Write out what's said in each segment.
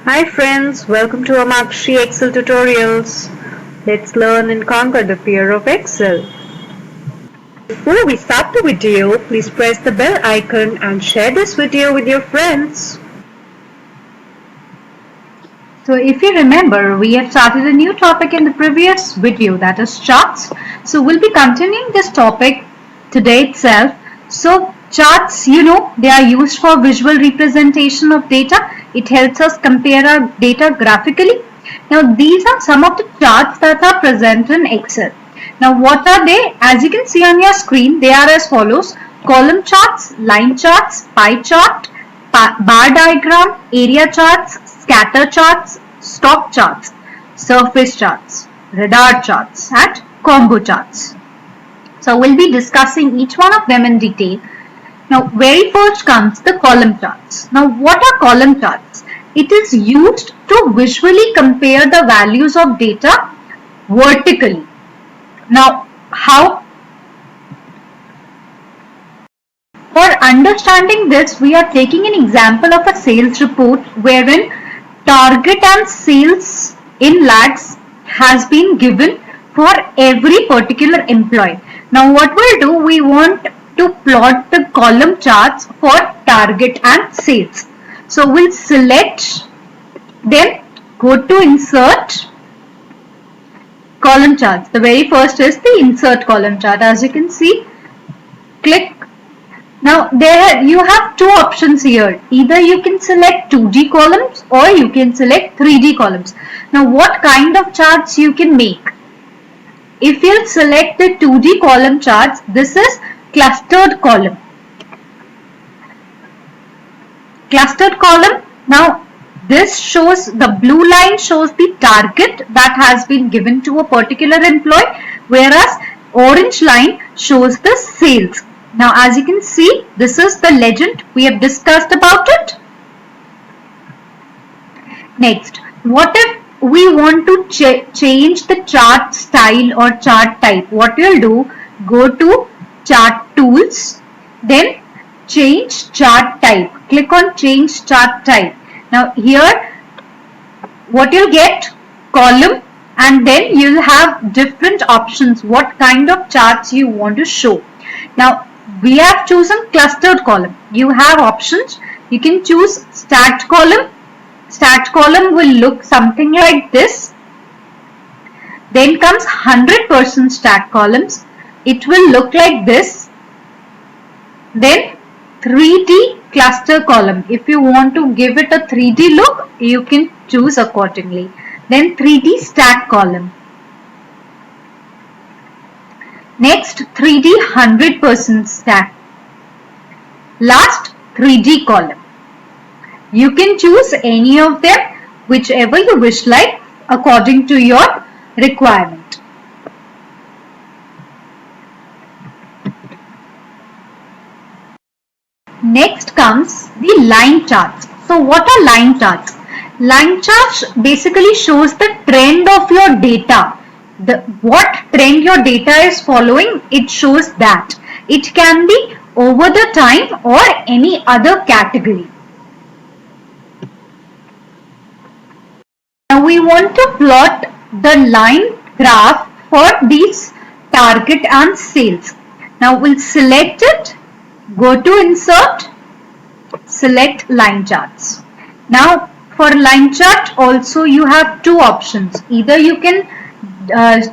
Hi friends, welcome to Amakshi Excel tutorials. Let's learn and conquer the fear of Excel. Before we start the video, please press the bell icon and share this video with your friends. So if you remember, we have started a new topic in the previous video, that is charts. So we'll be continuing this topic today itself. So charts, they are used for visual representation of data. It helps us compare our data graphically. Now these are some of the charts that are present in Excel. Now what are they? As you can see on your screen, they are as follows: column charts, line charts, pie chart, bar diagram, area charts, scatter charts, stock charts, surface charts, radar charts, and combo charts. So we'll be discussing each one of them in detail. Now very first comes the column charts. Now what are column charts? It is used to visually compare the values of data vertically. Now how? For understanding this, we are taking an example of a sales report wherein target and sales in lakhs has been given for every particular employee. Now what we'll do, we want to plot the column charts for target and sales. So we'll select, then go to insert column charts. The very first is the insert column chart. As you can see, click. Now there you have two options here. Either you can select 2D columns or you can select 3D columns. Now what kind of charts you can make? If you select the 2D column charts, this is clustered column. Clustered column. Now this shows, the blue line shows the target that has been given to a particular employee, whereas orange line shows the sales. Now as you can see, this is the legend. We have discussed about it. Next, what if we want to change the chart style or chart type? What we'll do, go to chart tools, then change chart type. Click on change chart type. Now here what you'll get, column, and then you'll have different options what kind of charts you want to show. Now we have chosen clustered column. You have options. You can choose stacked column. Stacked column will look something like this. Then comes 100% stacked columns. It will look like this. Then 3D cluster column. If you want to give it a 3D look, you can choose accordingly. Then 3D stack column. Next, 3D 100% stack. Last, 3D column. You can choose any of them, whichever you wish like, according to your requirement. Next comes the line charts. So what are line charts? Line charts basically shows the trend of your data. What trend your data is following, it shows that. It can be over the time or any other category. Now we want to plot the line graph for these target and sales. Now we'll select it, go to insert, select line charts. Now for line chart also you have two options. Either you can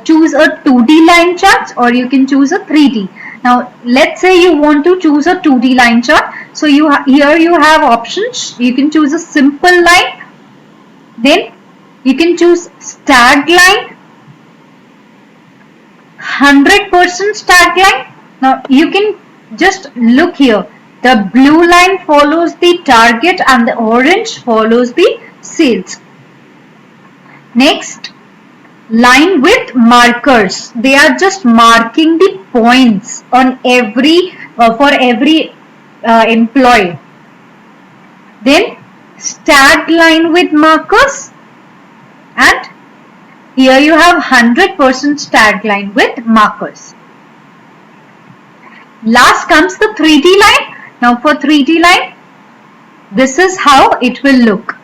choose a 2D line chart or you can choose a 3D. Now let's say you want to choose a 2D line chart. So here you have options. You can choose a simple line. Then you can choose stacked line, 100% stacked line. Now you can just look here. The blue line follows the target and the orange follows the sales. Next, line with markers. They are just marking the points on every for every employee. Then stacked line with markers, and here you have 100% stacked line with markers. Last comes the 3D line. Now for 3D line, this is how it will look.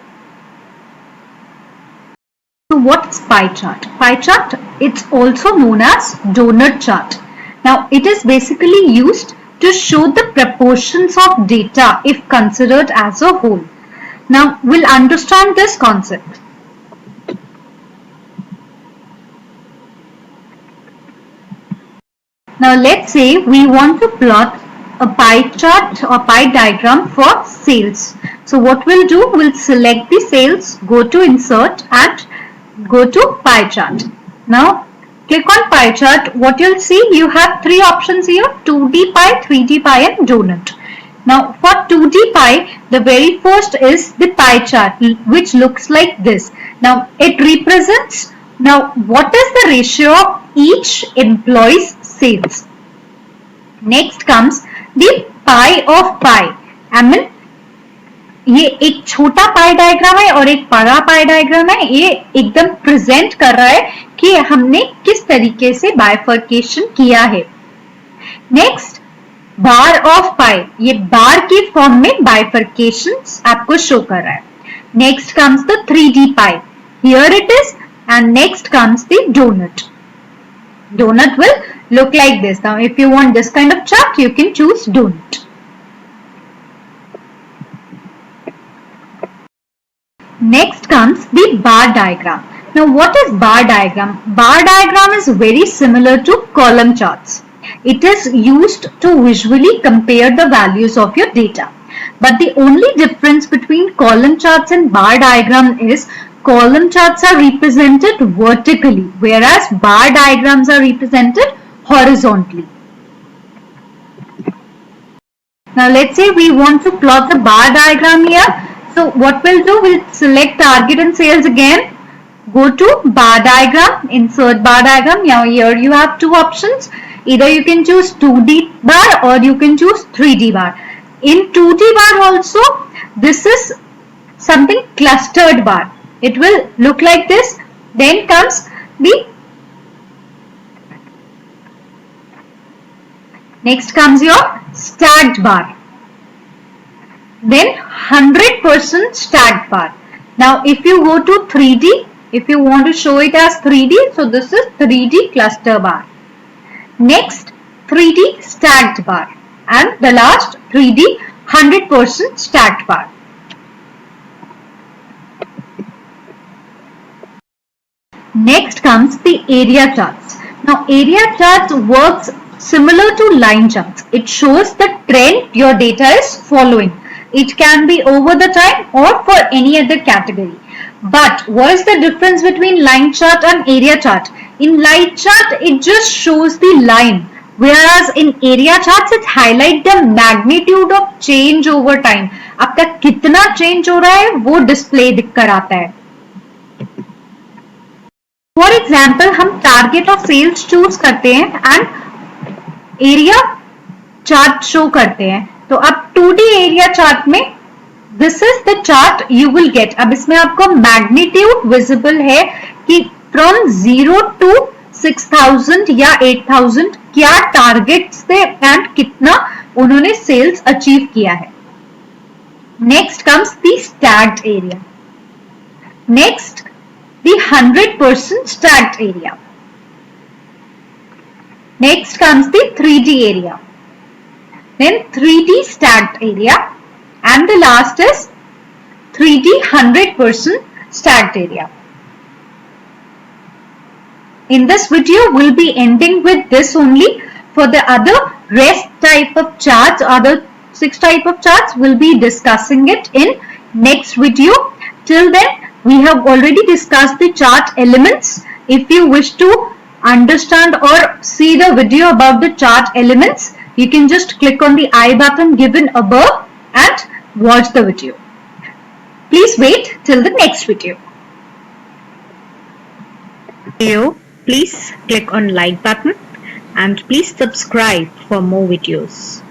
what's pie chart? Pie chart, it's also known as donut chart. Now it is basically used to show the proportions of data if considered as a whole. Now we'll understand this concept. Now let's say we want to plot a pie chart or pie diagram for sales. So what we'll do, we'll select the sales, go to insert and go to pie chart. Now click on pie chart. What you'll see, you have three options here: 2D pie, 3D pie and donut. Now for 2D pie, the very first is the pie chart, which looks like this. Now it represents, now what is the ratio of each employee's sales. Next comes the pie of pie. I mean, ये एक छोटा पाई diagram है और एक बड़ा पाई diagram है. ये एकदम प्रेजेंट कर रहा है कि हमने किस तरीके से बाइफर्केशन किया है. नेक्स्ट, बार ऑफ पाई. ये बार की फॉर्म में बाइफर्केशंस आपको शो कर रहा है. Next comes the 3D pie. Here it is. And next comes the donut. Donut will look like this. Now if you want this kind of chart, you can choose donut. Next comes the bar diagram. Now what is bar diagram? Bar diagram is very similar to column charts. It is used to visually compare the values of your data. But the only difference between column charts and bar diagram is column charts are represented vertically, whereas bar diagrams are represented horizontally. Now let's say we want to plot the bar diagram here. So what we'll do, we'll select target and sales again. Go to bar diagram, insert bar diagram. Now here you have two options. Either you can choose 2D bar or you can choose 3D bar. In 2D bar also, this is something clustered bar. It will look like this. Then comes the next comes your stacked bar. Then 100% stacked bar. Now if you go to 3D, if you want to show it as 3D, so this is 3D cluster bar. Next 3D stacked bar, and the last 3D 100% stacked bar. Next comes the area charts. Now area charts works similar to line charts. It shows the trend your data is following. It can be over the time or for any other category. But what is the difference between line chart and area chart? In line chart, it just shows the line, whereas in area charts, it highlights the magnitude of change over time. आपका कितना change हो रहा है वो display दिखकर आता है. For example, हम target of sales choose करते हैं and area chart show करते हैं. तो अब 2D area chart में this is the chart you will get. अब इसमें आपको magnitude visible है कि from 0 to 6,000 या 8,000 क्या targets थे and कितना उन्होंने sales achieve किया है. Next comes the stacked area. Next, the 100% stacked area. Next comes the 3D area. Then 3D stacked area, and the last is 3D 100% stacked area. In this video, we'll be ending with this only. For the other rest type of charts, other 6 type of charts, we'll be discussing it in next video. Till then, we have already discussed the chart elements. If you wish to understand or see the video about the chart elements, you can just click on the I button given above and watch the video. Please wait till the next video. Please click on like button and please subscribe for more videos.